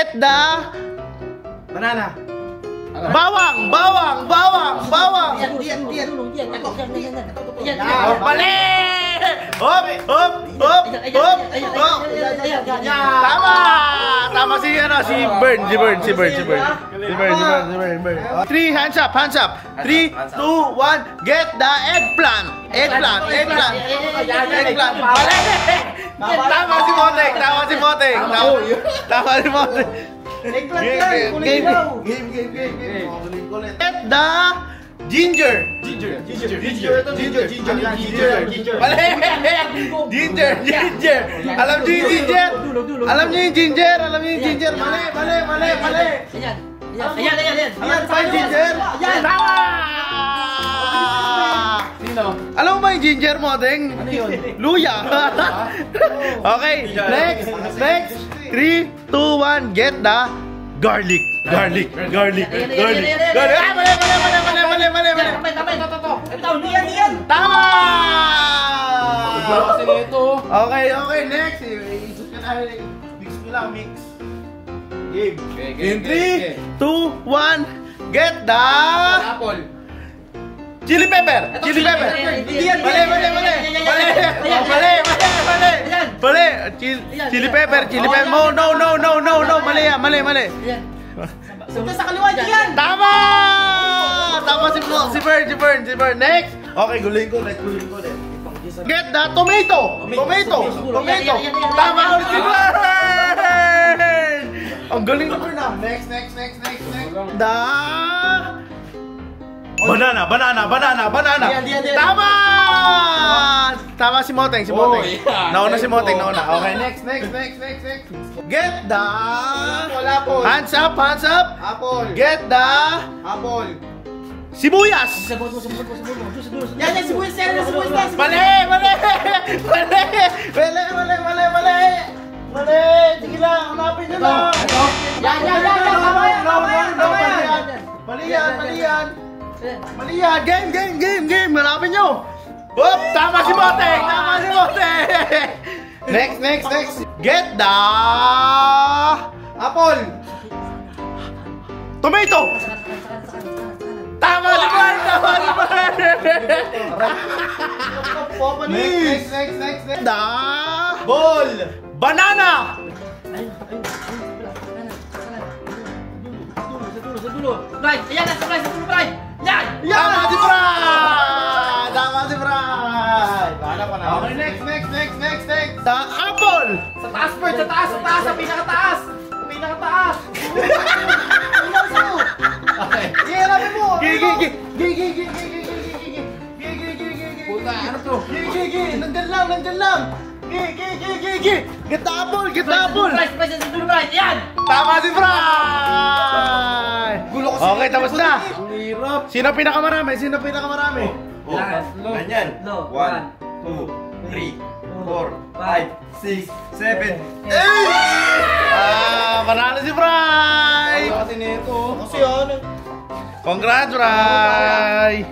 Get the banana. Bawang. Mali! Hop. Tama si Bern. 3, hands up. 3, 2, 1, get the eggplant. Mali! Tama si Moteng. Game. Get the ginger. Mali! Ginger. Alam niyo yung ginger? Mali. Ayan. Ginger. Tama! Sino? Alam mo ba yung ginger, Moteng? Ano yun? Luya. Okay, next. 3, 2, 1, get the garlic. Mali. Tama! Okay, next. Mix mo lang, mix. Game. In 3, 2, 1, get the Apple. chili pepper. Mali. Chili pepper. No. Mali. Sunta sa kaliwa diyan. Tama si Bern. Next. Okay, guling ko ulit. Get the tomato. Tama ulit si Bern. Ang galing na Bern na. Next. The banana. Tama si Moteng. Nauna si Moteng. Okay, next. Get the Apple. hands up. Apple. Get the Apple. sibuyas. Yan, sibuyas. Mali. Sige lang, hanapin nyo lang. Mali yan. Game. Hanapin nyo. Hop, tama si Moteng. Next. Get the Apple. tomato. Tama si Bern. Next. The Ball. banana. Right, ayan na, surprise, right. Yan! Tama si Bern. Okay, next. The apple. Sa taas, Bert. Sa taas. Sa pinakataas. Okay. Hihirapin mo. Puta, ano to? Nandyan lang. Get the apple. Surprise, right, yan! Tama si Fry. Gulo kasi. Okay, tapos na. Ang hirap. Sino pinakamarami? Ganyan. 1, 2, 3, 4, 5, 6, 7, 8! Panalo si Fry. Kasi nito. Congrats, Fry.